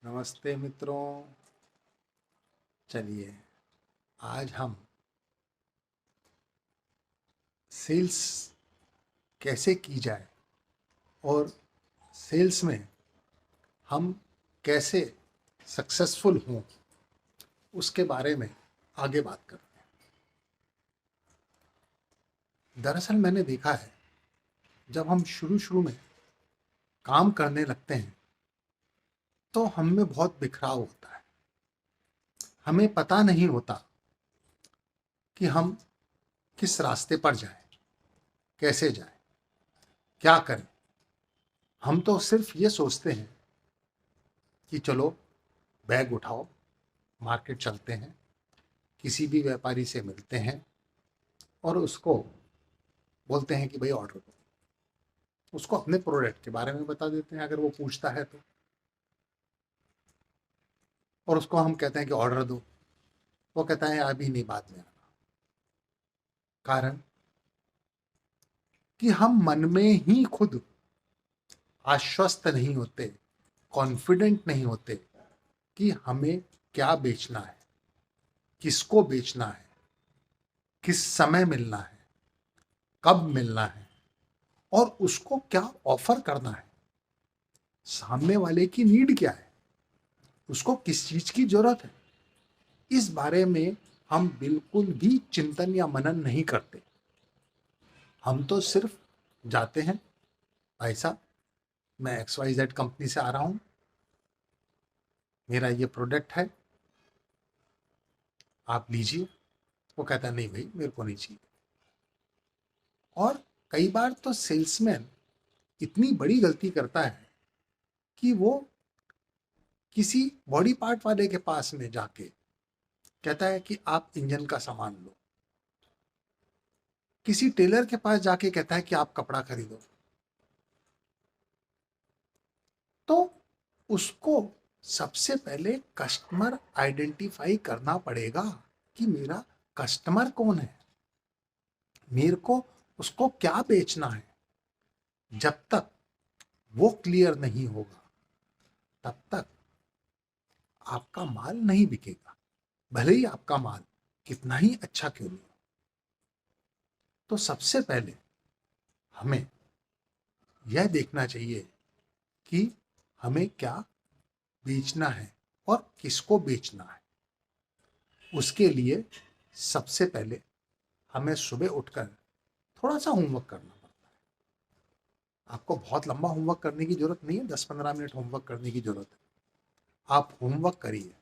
नमस्ते मित्रों। चलिए आज हम सेल्स कैसे की जाए और सेल्स में हम कैसे सक्सेसफुल हों उसके बारे में आगे बात करते हैं। दरअसल मैंने देखा है, जब हम शुरू शुरू में काम करने लगते हैं तो हम में बहुत बिखराव होता है। हमें पता नहीं होता कि हम किस रास्ते पर जाएं, कैसे जाएं, क्या करें। हम तो सिर्फ ये सोचते हैं कि चलो बैग उठाओ, मार्केट चलते हैं, किसी भी व्यापारी से मिलते हैं और उसको बोलते हैं कि भाई ऑर्डर दो। उसको अपने प्रोडक्ट के बारे में बता देते हैं अगर वो पूछता है तो, और उसको हम कहते हैं कि ऑर्डर दो। वो कहता है अभी नहीं, बाद में आना। कारण कि हम मन में ही खुद आश्वस्त नहीं होते, कॉन्फिडेंट नहीं होते कि हमें क्या बेचना है, किसको बेचना है, किस समय मिलना है, कब मिलना है और उसको क्या ऑफर करना है। सामने वाले की नीड क्या है, उसको किस चीज की जरूरत है, इस बारे में हम बिल्कुल भी चिंतन या मनन नहीं करते। हम तो सिर्फ जाते हैं, भाई साहब मैं XYZ कंपनी से आ रहा हूं, मेरा ये प्रोडक्ट है, आप लीजिए। वो कहता है नहीं भाई मेरे को नहीं चाहिए। और कई बार तो सेल्समैन इतनी बड़ी गलती करता है कि वो किसी बॉडी पार्ट वाले के पास में जाके कहता है कि आप इंजन का सामान लो, किसी टेलर के पास जाके कहता है कि आप कपड़ा खरीदो। तो उसको सबसे पहले कस्टमर आइडेंटिफाई करना पड़ेगा कि मेरा कस्टमर कौन है, मेरे को उसको क्या बेचना है। जब तक वो क्लियर नहीं होगा तब तक आपका माल नहीं बिकेगा, भले ही आपका माल कितना ही अच्छा क्यों नहीं हो। तो सबसे पहले हमें यह देखना चाहिए कि हमें क्या बेचना है और किसको बेचना है। उसके लिए सबसे पहले हमें सुबह उठकर थोड़ा सा होमवर्क करना पड़ता है। आपको बहुत लंबा होमवर्क करने की जरूरत नहीं है, 10-15 मिनट होमवर्क करने की जरूरत है। आप होमवर्क करिए,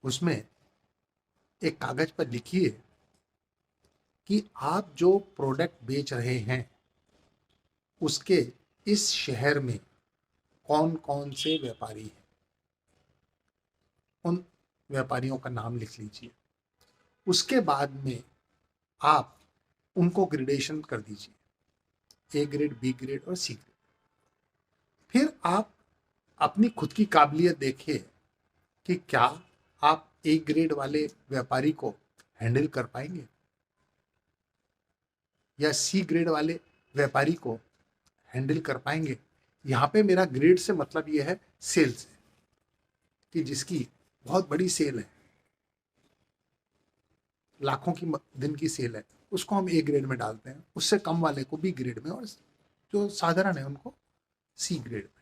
उसमें एक कागज पर लिखिए कि आप जो प्रोडक्ट बेच रहे हैं उसके इस शहर में कौन कौन से व्यापारी हैं। उन व्यापारियों का नाम लिख लीजिए। उसके बाद में आप उनको ग्रेडेशन कर दीजिए, A ग्रेड, B ग्रेड और C ग्रेड। फिर आप अपनी खुद की काबिलियत देखिए कि क्या आप A ग्रेड वाले व्यापारी को हैंडल कर पाएंगे या C ग्रेड वाले व्यापारी को हैंडल कर पाएंगे। यहाँ पे मेरा ग्रेड से मतलब ये है सेल्स है, कि जिसकी बहुत बड़ी सेल है, लाखों की दिन की सेल है, उसको हम A ग्रेड में डालते हैं, उससे कम वाले को B ग्रेड में और जो साधारण है उनको C ग्रेड में।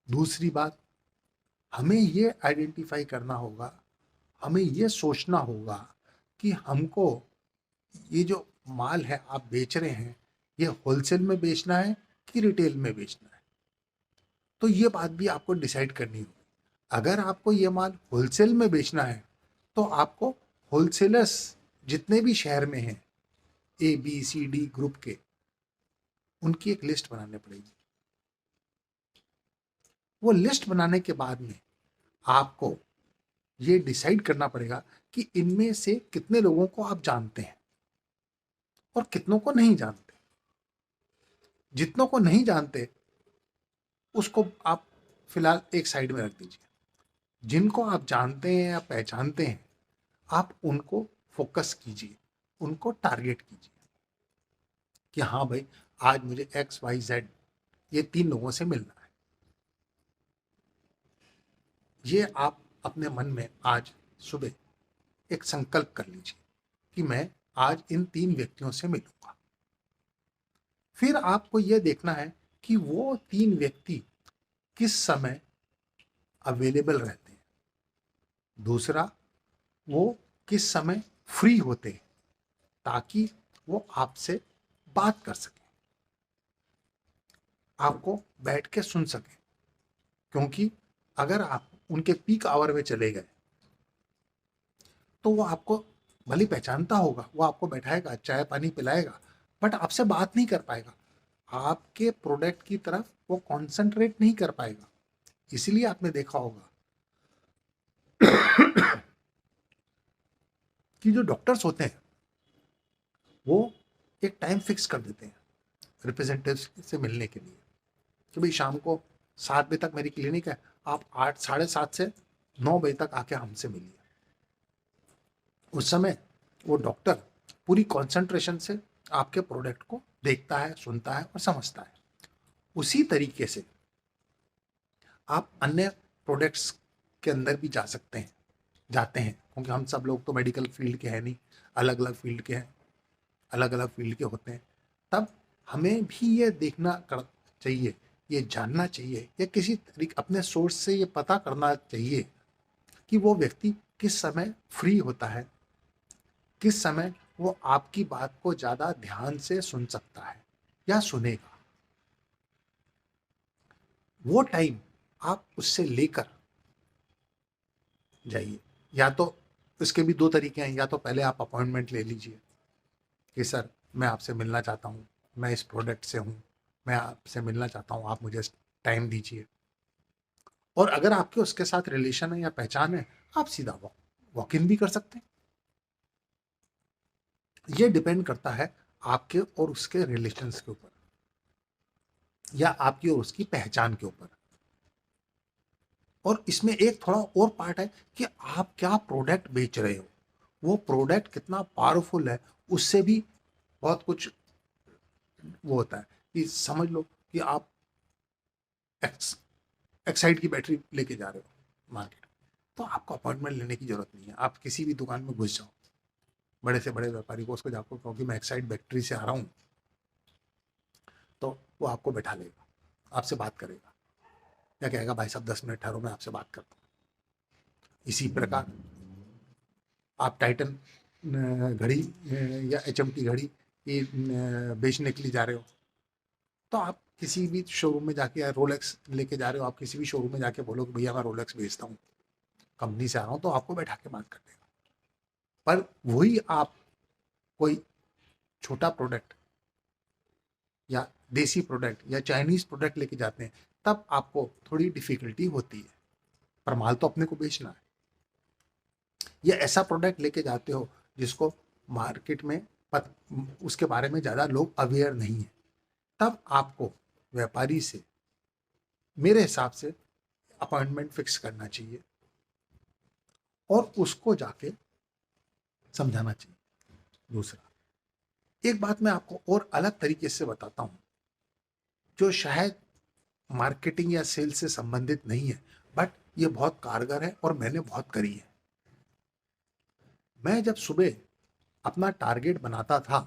दूसरी बात, हमें ये आइडेंटिफाई करना होगा, हमें ये सोचना होगा कि हमको ये जो माल है आप बेच रहे हैं, ये होलसेल में बेचना है कि रिटेल में बेचना है। तो ये बात भी आपको डिसाइड करनी होगी। अगर आपको ये माल होलसेल में बेचना है तो आपको होलसेलर्स जितने भी शहर में हैं, ABCD ग्रुप के, उनकी एक लिस्ट बनानी पड़ेगी। वो लिस्ट बनाने के बाद में आपको ये डिसाइड करना पड़ेगा कि इनमें से कितने लोगों को आप जानते हैं और कितनों को नहीं जानते। जितनों को नहीं जानते उसको आप फिलहाल एक साइड में रख दीजिए। जिनको आप जानते हैं या पहचानते हैं, आप उनको फोकस कीजिए, उनको टारगेट कीजिए कि हाँ भाई आज मुझे XYZ ये 3 लोगों से मिलना है। ये आप अपने मन में आज सुबह एक संकल्प कर लीजिए कि मैं आज इन 3 व्यक्तियों से मिलूंगा। फिर आपको यह देखना है कि वो 3 व्यक्ति किस समय अवेलेबल रहते हैं। दूसरा, वो किस समय फ्री होते हैं ताकि वो आपसे बात कर सकें, आपको बैठ के सुन सकें। क्योंकि अगर आप उनके पीक आवर में चले गए तो वो आपको भली पहचानता होगा, वो आपको बैठाएगा, चाय पानी पिलाएगा, बट आपसे बात नहीं कर पाएगा, आपके प्रोडक्ट की तरफ वो कॉन्सेंट्रेट नहीं कर पाएगा। इसलिए आपने देखा होगा कि जो डॉक्टर्स होते हैं वो एक टाइम फिक्स कर देते हैं रिप्रेजेंटेटिव से मिलने के लिए कि भाई शाम को 7 बजे तक मेरी क्लिनिक है, आप 8 7:30 से 9 बजे तक आके हमसे मिलिए। उस समय वो डॉक्टर पूरी कंसंट्रेशन से आपके प्रोडक्ट को देखता है, सुनता है और समझता है। उसी तरीके से आप अन्य प्रोडक्ट्स के अंदर भी जा सकते हैं, जाते हैं, क्योंकि हम सब लोग तो मेडिकल फील्ड के हैं नहीं, अलग अलग फील्ड के हैं, अलग अलग फील्ड के होते हैं। तब हमें भी ये देखना चाहिए, ये जानना चाहिए, या किसी तरीके अपने सोर्स से ये पता करना चाहिए कि वो व्यक्ति किस समय फ्री होता है, किस समय वो आपकी बात को ज़्यादा ध्यान से सुन सकता है या सुनेगा। वो टाइम आप उससे लेकर जाइए। या तो इसके भी 2 तरीके हैं, या तो पहले आप अपॉइंटमेंट ले लीजिए कि सर मैं आपसे मिलना चाहता हूँ, मैं इस प्रोडक्ट से हूँ, मैं आपसे मिलना चाहता हूँ, आप मुझे टाइम दीजिए। और अगर आपके उसके साथ रिलेशन है या पहचान है, आप सीधा वॉक इन भी कर सकते हैं। ये डिपेंड करता है आपके और उसके रिलेशंस के ऊपर, या आपकी और उसकी पहचान के ऊपर। और इसमें एक थोड़ा और पार्ट है कि आप क्या प्रोडक्ट बेच रहे हो, वो प्रोडक्ट कितना पावरफुल है, उससे भी बहुत कुछ वो होता है। कि समझ लो कि आप एक्साइड की बैटरी लेके जा रहे हो मार्केट, तो आपको अपॉइंटमेंट लेने की जरूरत नहीं है। आप किसी भी दुकान में घुस जाओ, बड़े से बड़े व्यापारी को, उसको जाकर कहो कि मैं एक्साइड बैटरी से आ रहा हूँ, तो वो आपको बैठा लेगा, आपसे बात करेगा, या कहेगा भाई साहब 10 मिनट ठहरो, मैं आपसे बात करता हूँ। इसी प्रकार आप टाइटन घड़ी या HM की घड़ी ये बेचने के लिए जा रहे हो, तो आप किसी भी शोरूम में जाके, या रोलेक्स लेके जा रहे हो, आप किसी भी शोरूम में जाके बोलो कि भैया मैं रोलेक्स बेचता हूँ, कंपनी से आ रहा हूँ, तो आपको बैठा के बात कर देगा। पर वही आप कोई छोटा प्रोडक्ट या देसी प्रोडक्ट या चाइनीज प्रोडक्ट लेके जाते हैं, तब आपको थोड़ी डिफिकल्टी होती है, पर माल तो अपने को बेचना है। या ऐसा प्रोडक्ट लेके जाते हो जिसको मार्केट में उसके बारे में ज़्यादा लोग अवेयर नहीं है, तब आपको व्यापारी से मेरे हिसाब से अपॉइंटमेंट फिक्स करना चाहिए और उसको जाके समझाना चाहिए। दूसरा, एक बात मैं आपको और अलग तरीके से बताता हूँ, जो शायद मार्केटिंग या सेल से संबंधित नहीं है, बट ये बहुत कारगर है और मैंने बहुत करी है। मैं जब सुबह अपना टारगेट बनाता था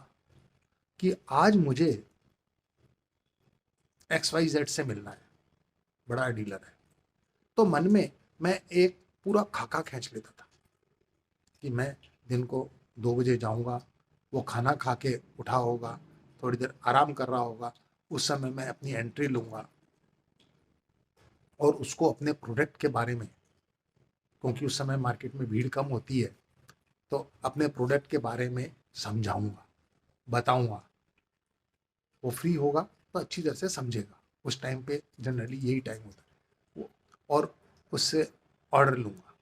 कि आज मुझे XYZ से मिलना है, बड़ा डीलर है, तो मन में मैं एक पूरा खाका खींच लेता था कि मैं दिन को 2 बजे जाऊंगा, वो खाना खा के उठा होगा, थोड़ी देर आराम कर रहा होगा, उस समय मैं अपनी एंट्री लूंगा और उसको अपने प्रोडक्ट के बारे में, क्योंकि उस समय मार्केट में भीड़ कम होती है, तो अपने प्रोडक्ट के बारे में समझाऊंगा, बताऊंगा। वो फ्री होगा तो अच्छी तरह से समझेगा, उस टाइम पे जनरली यही टाइम होता है, और उससे ऑर्डर लूंगा।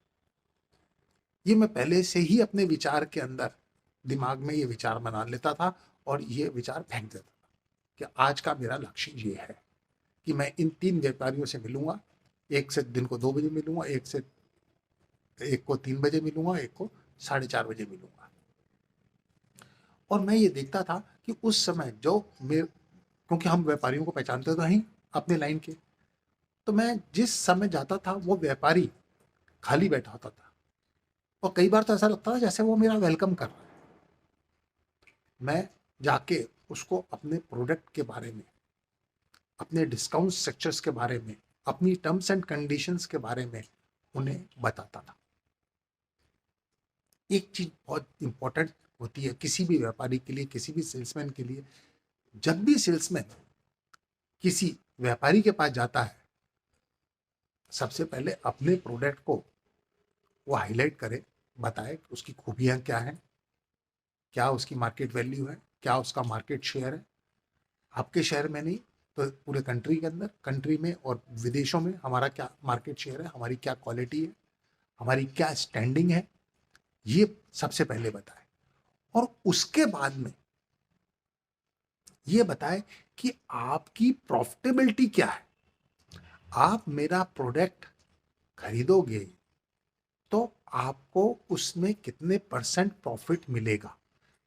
ये मैं पहले से ही अपने विचार के अंदर दिमाग में ये विचार बना लेता था और ये विचार फेंक देता था कि आज का मेरा लक्ष्य ये है कि मैं इन 3 व्यापारियों से मिलूंगा। एक से दिन को 2 बजे मिलूंगा, एक को 3 बजे मिलूंगा, एक को 4:30 बजे मिलूंगा। और मैं ये देखता था कि उस समय जो मेरे, क्योंकि हम व्यापारियों को पहचानते तो हैं अपने लाइन के, तो मैं जिस समय जाता था वो व्यापारी खाली बैठा होता था, और कई बार तो ऐसा लगता था जैसे वो मेरा वेलकम कर रहा है। मैं जाके उसको अपने प्रोडक्ट के बारे में, अपने डिस्काउंट स्ट्रक्चर्स के बारे में, अपनी टर्म्स एंड कंडीशंस के बारे में उन्हें बताता था। एक चीज बहुत इंपॉर्टेंट होती है किसी भी व्यापारी के लिए, किसी भी सेल्समैन के लिए, जब भी सेल्समैन किसी व्यापारी के पास जाता है, सबसे पहले अपने प्रोडक्ट को वो हाईलाइट करे, बताए उसकी खूबियां क्या हैं, क्या उसकी मार्केट वैल्यू है, क्या उसका मार्केट शेयर है, आपके शहर में नहीं तो पूरे कंट्री के अंदर, कंट्री में और विदेशों में हमारा क्या मार्केट शेयर है, हमारी क्या क्वालिटी है, हमारी क्या स्टैंडिंग है, ये सबसे पहले बताए। और उसके बाद में ये बताए कि आपकी प्रॉफिटेबिलिटी क्या है। आप मेरा प्रोडक्ट खरीदोगे तो आपको उसमें कितने परसेंट प्रॉफिट मिलेगा,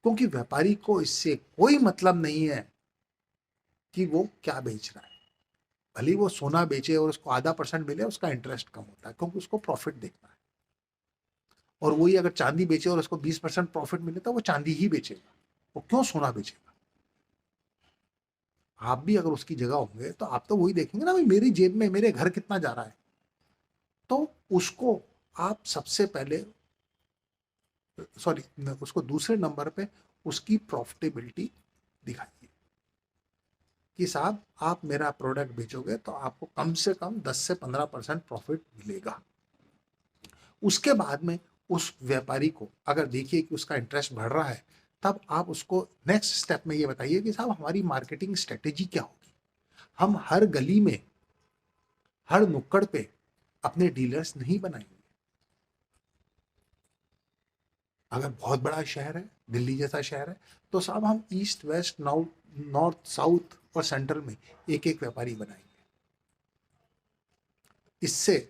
क्योंकि व्यापारी को इससे कोई मतलब नहीं है कि वो क्या बेच रहा है। भले वो सोना बेचे और उसको आधा परसेंट मिले, उसका इंटरेस्ट कम होता है, क्योंकि उसको प्रॉफिट देखना है। और वही अगर चांदी बेचे और उसको 20% प्रॉफिट मिले तो वो चांदी ही बेचेगा, वो क्यों सोना बेचेगा। आप भी अगर उसकी जगह होंगे तो आप तो वही देखेंगे ना, भाई मेरी जेब में मेरे घर कितना जा रहा है। तो उसको आप सबसे पहले, सॉरी, उसको दूसरे नंबर पे उसकी प्रॉफिटेबिलिटी दिखाइए कि साहब आप मेरा प्रोडक्ट बेचोगे तो आपको कम से कम 10 से 15% प्रॉफिट मिलेगा। उसके बाद में उस व्यापारी को अगर देखिए कि उसका इंटरेस्ट बढ़ रहा है, तब आप उसको नेक्स्ट स्टेप में ये बताइए कि साहब हमारी मार्केटिंग स्ट्रेटेजी क्या होगी। हम हर गली में, हर नुक्कड़ पे अपने डीलर्स नहीं बनाएंगे। अगर बहुत बड़ा शहर है, दिल्ली जैसा शहर है, तो साहब हम ईस्ट वेस्ट नॉर्थ साउथ और सेंट्रल में एक एक व्यापारी बनाएंगे। इससे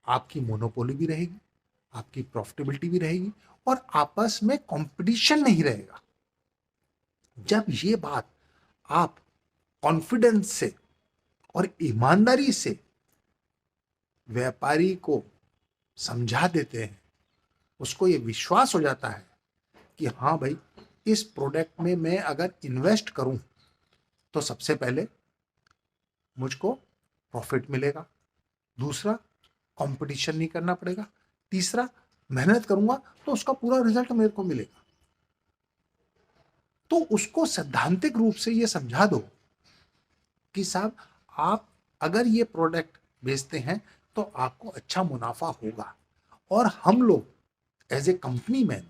आपकी मोनोपोली भी रहेगी, आपकी प्रॉफिटेबिलिटी भी रहेगी, और आपस में कंपटीशन नहीं रहेगा। जब ये बात आप कॉन्फिडेंस से और ईमानदारी से व्यापारी को समझा देते हैं, उसको ये विश्वास हो जाता है कि हाँ भाई, इस प्रोडक्ट में मैं अगर इन्वेस्ट करूं तो सबसे पहले मुझको प्रॉफिट मिलेगा, दूसरा कंपटीशन नहीं करना पड़ेगा, तीसरा मेहनत करूंगा तो उसका पूरा रिजल्ट मेरे को मिलेगा। तो उसको सैद्धांतिक रूप से ये समझा दो कि साहब आप अगर ये प्रोडक्ट बेचते हैं तो आपको अच्छा मुनाफा होगा, और हम लोग एज ए कंपनी मैन,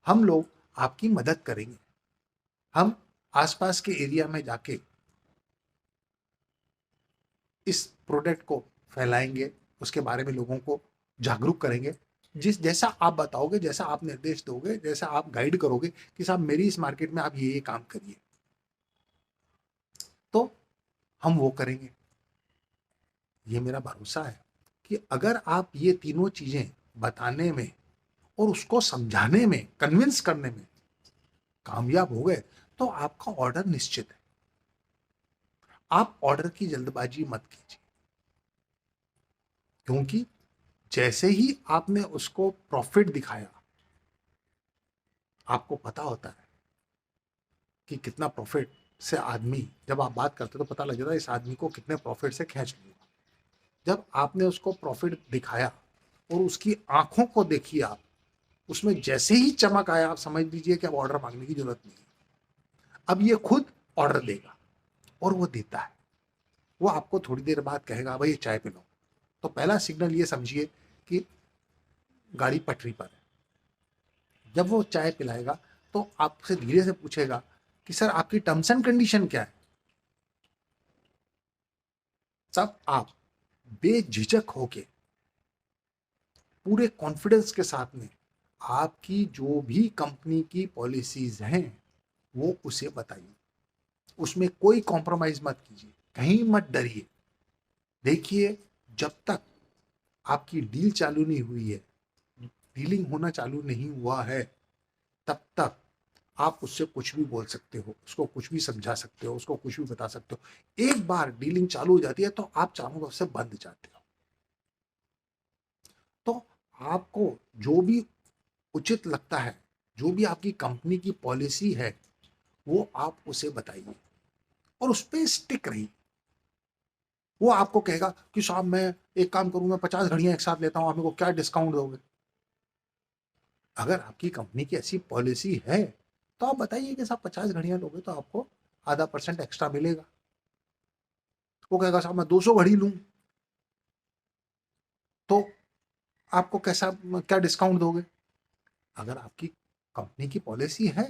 हम लोग आपकी मदद करेंगे। हम आसपास के एरिया में जाके इस प्रोडक्ट को फैलाएंगे, उसके बारे में लोगों को जागरूक करेंगे। जिस जैसा आप बताओगे, जैसा आप निर्देश दोगे, जैसा आप गाइड करोगे कि साहब मेरी इस मार्केट में आप ये काम करिए, तो हम वो करेंगे। ये मेरा भरोसा है कि अगर आप ये तीनों चीजें बताने में और उसको समझाने में, कन्विंस करने में कामयाब हो गए, तो आपका ऑर्डर निश्चित है। आप ऑर्डर की जल्दबाजी मत कीजिए, क्योंकि जैसे ही आपने उसको प्रॉफिट दिखाया, आपको पता होता है कि कितना प्रॉफिट से आदमी, जब आप बात करते तो पता लग जाता है इस आदमी को कितने प्रॉफिट से खींच लूंगा। जब आपने उसको प्रॉफिट दिखाया और उसकी आंखों को देखिए आप, उसमें जैसे ही चमक आया, आप समझ लीजिए कि अब ऑर्डर मांगने की जरूरत नहीं है। अब ये खुद ऑर्डर देगा, और वो देता है। वो आपको थोड़ी देर बाद कहेगा भाई चाय पिलो, तो पहला सिग्नल ये समझिए कि गाड़ी पटरी पर है। जब वो चाय पिलाएगा तो आपसे धीरे से पूछेगा कि सर आपकी टर्म्स एंड कंडीशन क्या है। तब आप बेझिझक होके, पूरे कॉन्फिडेंस के साथ में, आपकी जो भी कंपनी की पॉलिसीज हैं वो उसे बताइए। उसमें कोई कॉम्प्रोमाइज मत कीजिए, कहीं मत डरिए। देखिए, जब तक आपकी डील चालू नहीं हुई है, डीलिंग होना चालू नहीं हुआ है, तब तक आप उससे कुछ भी बोल सकते हो, उसको कुछ भी समझा सकते हो, उसको कुछ भी बता सकते हो। एक बार डीलिंग चालू हो जाती है तो आप चारों तरफ से बंद जाते हो। तो आपको जो भी उचित लगता है, जो भी आपकी कंपनी की पॉलिसी है, वो आप उसे बताइए और उस पे स्टिक रहिए। वो आपको कहेगा कि साहब मैं एक काम करूँ, मैं 50 घड़ियाँ एक साथ लेता हूँ, आप मेरे को क्या डिस्काउंट दोगे? अगर आपकी कंपनी की ऐसी पॉलिसी है तो आप बताइए कि साहब 50 घड़ियाँ लोगे तो आपको आधा % एक्स्ट्रा मिलेगा। वो कहेगा साहब मैं 200 घड़ी लूँ तो आपको कैसा क्या डिस्काउंट दोगे? अगर आपकी कंपनी की पॉलिसी है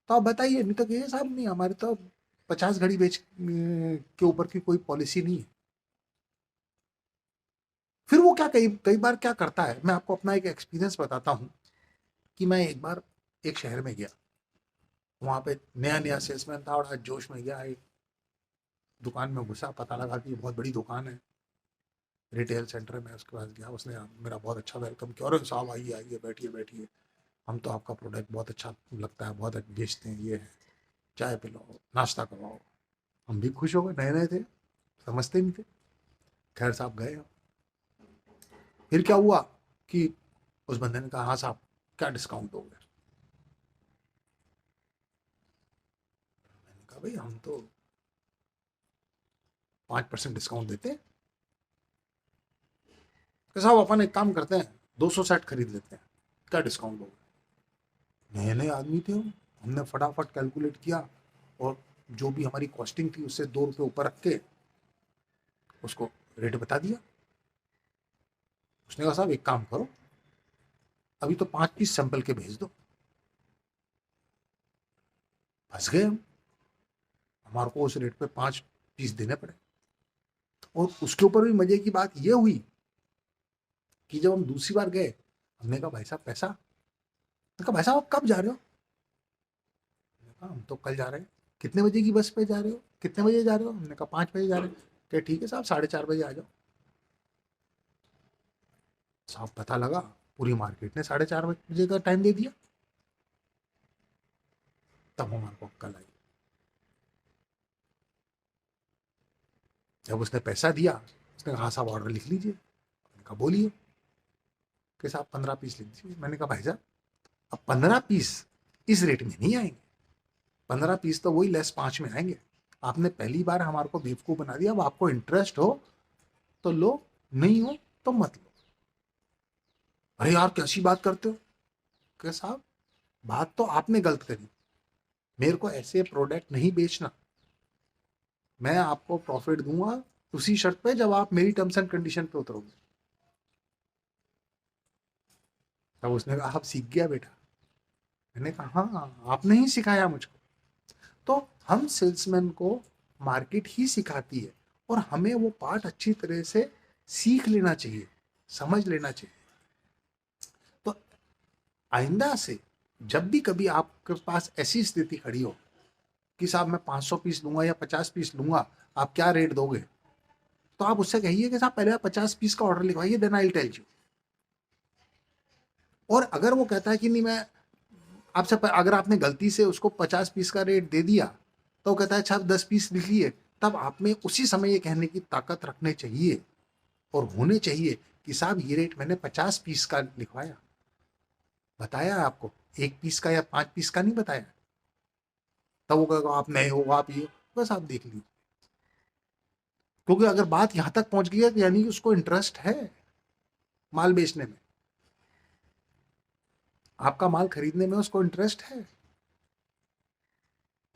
तो आप बताइए, नहीं तो कहिए साहब नहीं, हमारे तो 50 घड़ी बेच के ऊपर की कोई पॉलिसी नहीं है। फिर वो क्या कई कई बार क्या करता है, मैं आपको अपना एक एक्सपीरियंस बताता हूँ कि मैं एक बार एक शहर में गया, वहाँ पे नया नया सेल्समैन था और आज जोश में गया, एक दुकान में घुसा, पता लगा कि ये बहुत बड़ी दुकान है, रिटेल सेंटर में। उसके पास गया, उसने मेरा बहुत अच्छा वेलकम किया, और साहब आइए आइए बैठिए बैठिए, हम तो आपका प्रोडक्ट बहुत अच्छा लगता है, बहुत बेचते हैं, ये है, चाय पिलाओ, नाश्ता करवाओ। हम भी खुश हो गए, नए नए थे, समझते नहीं थे। खैर साहब गए हम। फिर क्या हुआ कि उस बंदे ने कहा हाँ साहब क्या डिस्काउंट दोगे? मैंने कहा भाई हम तो 5% डिस्काउंट देते हैं। कि साहब अपन एक काम करते हैं, 200 सेट खरीद लेते हैं, क्या डिस्काउंट दोगे? नए नए आदमी थे हम, हमने फटाफट कैलकुलेट किया और जो भी हमारी कॉस्टिंग थी उससे 2 रुपये ऊपर रख के उसको रेट बता दिया। उसने कहा साहब एक काम करो, अभी तो 5 पीस सैंपल के भेज दो। फंस गए हम, हमारे को उस रेट पे 5 पीस देने पड़े। और उसके ऊपर भी मजे की बात यह हुई कि जब हम दूसरी बार गए, हमने कहा भाई साहब पैसा? कहा भाई साहब आप कब जा रहे हो? हमने कहा हम तो कल जा रहे हैं। कितने बजे की बस पे जा रहे हो, कितने बजे जा रहे हो? हमने कहा 5 बजे जा रहे हैं। क्या ठीक है साहब, 4:30 बजे आ जाओ। साहब पता लगा पूरी मार्केट ने 4:30 बजे का टाइम दे दिया। तब हमारे को कल आई, जब उसने पैसा दिया, उसने कहा हाँ साहब ऑर्डर लिख लीजिए। मैंने कहा बोलिए। कि साहब 15 पीस लिख दीजिए। मैंने कहा भाई साहब अब 15 पीस इस रेट में नहीं आएंगे, 15 पीस तो वही लेस 5 में आएंगे। आपने पहली बार हमारे को बेवकूफ़ बना दिया। अब आपको इंटरेस्ट हो तो लो, नहीं हो तो मत लो। अरे यार कैसी बात करते हो? कि साहब बात तो आपने गलत करी, मेरे को ऐसे प्रोडक्ट नहीं बेचना। मैं आपको प्रॉफिट दूंगा उसी शर्त पे जब आप मेरी टर्म्स एंड कंडीशन पे उतरोगे। तब उसने कहा आप सीख गया बेटा। मैंने कहा हाँ आपने ही सिखाया मुझको। तो हम सेल्समैन को मार्केट ही सिखाती है और हमें वो पार्ट अच्छी तरह से सीख लेना चाहिए, समझ लेना चाहिए। तो आइंदा से जब भी कभी आपके पास ऐसी स्थिति खड़ी हो कि साहब मैं 500 पीस लूंगा या 50 पीस लूंगा, आप क्या रेट दोगे? तो आप उससे कहिए कि साहब पहले आप 50 पीस का ऑर्डर लिखवाइए, then I will tell you. और अगर वो कहता है कि नहीं मैं आपसे अगर आपने गलती से उसको 50 पीस का रेट दे दिया तो वो कहता है अच्छा आप 10 पीस लिख लिए, तब आप में उसी समय ये कहने की ताकत रखने चाहिए और होने चाहिए कि साहब ये रेट मैंने 50 पीस का लिखवाया, बताया आपको, 1 पीस का या 5 पीस का नहीं बताया। तब वो कहेगा आप नए हो, आप ये हो। बस आप देख लीजिए, क्योंकि अगर बात यहां तक पहुंच गई है तो यानी कि उसको इंटरेस्ट है माल बेचने में, आपका माल खरीदने में उसको इंटरेस्ट है।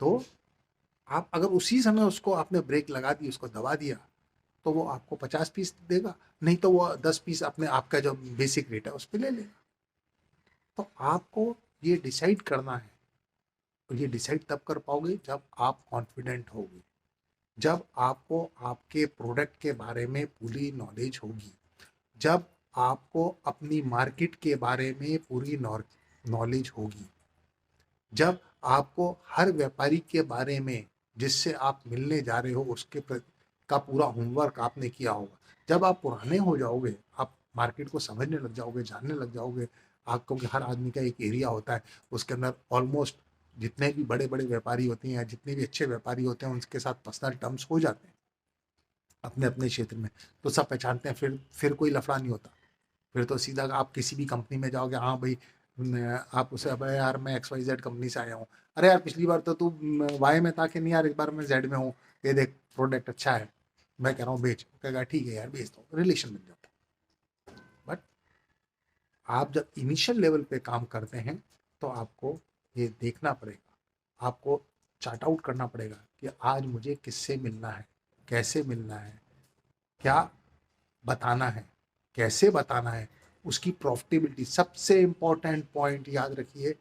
तो आप अगर उसी समय उसको आपने ब्रेक लगा दी, उसको दबा दिया, तो वो आपको 50 पीस देगा, नहीं तो वो 10 पीस अपने आपका जो बेसिक रेट है उस पर ले लेगा। तो आपको ये डिसाइड करना है, और ये डिसाइड तब कर पाओगे जब आप कॉन्फिडेंट होगे, जब आपको आपके प्रोडक्ट के बारे में पूरी नॉलेज होगी, जब आपको अपनी मार्केट के बारे में पूरी नॉलेज होगी, जब आपको हर व्यापारी के बारे में जिससे आप मिलने जा रहे हो उसके का पूरा होमवर्क आपने किया होगा, जब आप पुराने हो जाओगे, आप मार्केट को समझने लग जाओगे, जानने लग जाओगे। आपको कि हर आदमी का एक एरिया होता है, उसके अंदर ऑलमोस्ट जितने भी बड़े बड़े व्यापारी होते हैं या जितने भी अच्छे व्यापारी होते हैं उनके साथ पर्सनल टर्म्स हो जाते हैं अपने अपने क्षेत्र में, तो सब पहचानते हैं, फिर कोई लफड़ा नहीं होता। फिर तो सीधा आप किसी भी कंपनी में जाओगे, हाँ भाई आप उसे, अब यार मैं XYZ कंपनी से आया हूँ, अरे यार पिछली बार तो तू वाई में था कि नहीं यार, इस बार मैं जेड में हूँ, ये देख प्रोडक्ट अच्छा है, मैं कह रहा हूँ बेच, कहेगा ठीक है यार बेच दो, रिलेशन बन जाता है। बट आप जब इनिशियल लेवल पे काम करते हैं तो आपको ये देखना पड़ेगा, आपको चार्ट आउट करना पड़ेगा कि आज मुझे किससे मिलना है, कैसे मिलना है, क्या बताना है, कैसे बताना है, उसकी प्रॉफिटेबिलिटी। सबसे इंपॉर्टेंट पॉइंट याद रखिए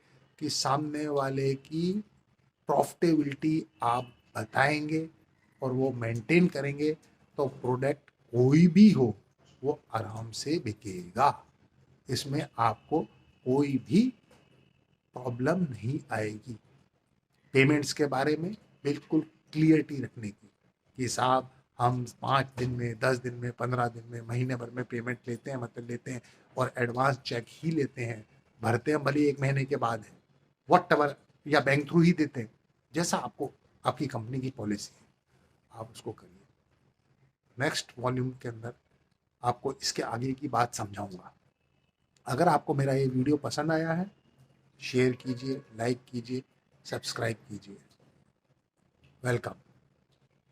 कि सामने वाले की प्रॉफिटेबिलिटी आप बताएंगे और वो मेंटेन करेंगे तो प्रोडक्ट कोई भी हो वो आराम से बिकेगा, इसमें आपको कोई भी प्रॉब्लम नहीं आएगी। पेमेंट्स के बारे में बिल्कुल क्लियरिटी रखने की कि साहब हम 5 दिन में, 10 दिन में, 15 दिन में, महीने भर में पेमेंट लेते हैं, मतलब लेते हैं, और एडवांस चेक ही लेते हैं, भरते हैं भले 1 महीने के बाद है, वट एवर, या बैंक थ्रू ही देते हैं, जैसा आपको आपकी कंपनी की पॉलिसी है आप उसको करिए। नेक्स्ट वॉल्यूम के अंदर आपको इसके आगे की बात समझाऊंगा। अगर आपको मेरा ये वीडियो पसंद आया है, शेयर कीजिए, लाइक कीजिए, सब्सक्राइब कीजिए। वेलकम।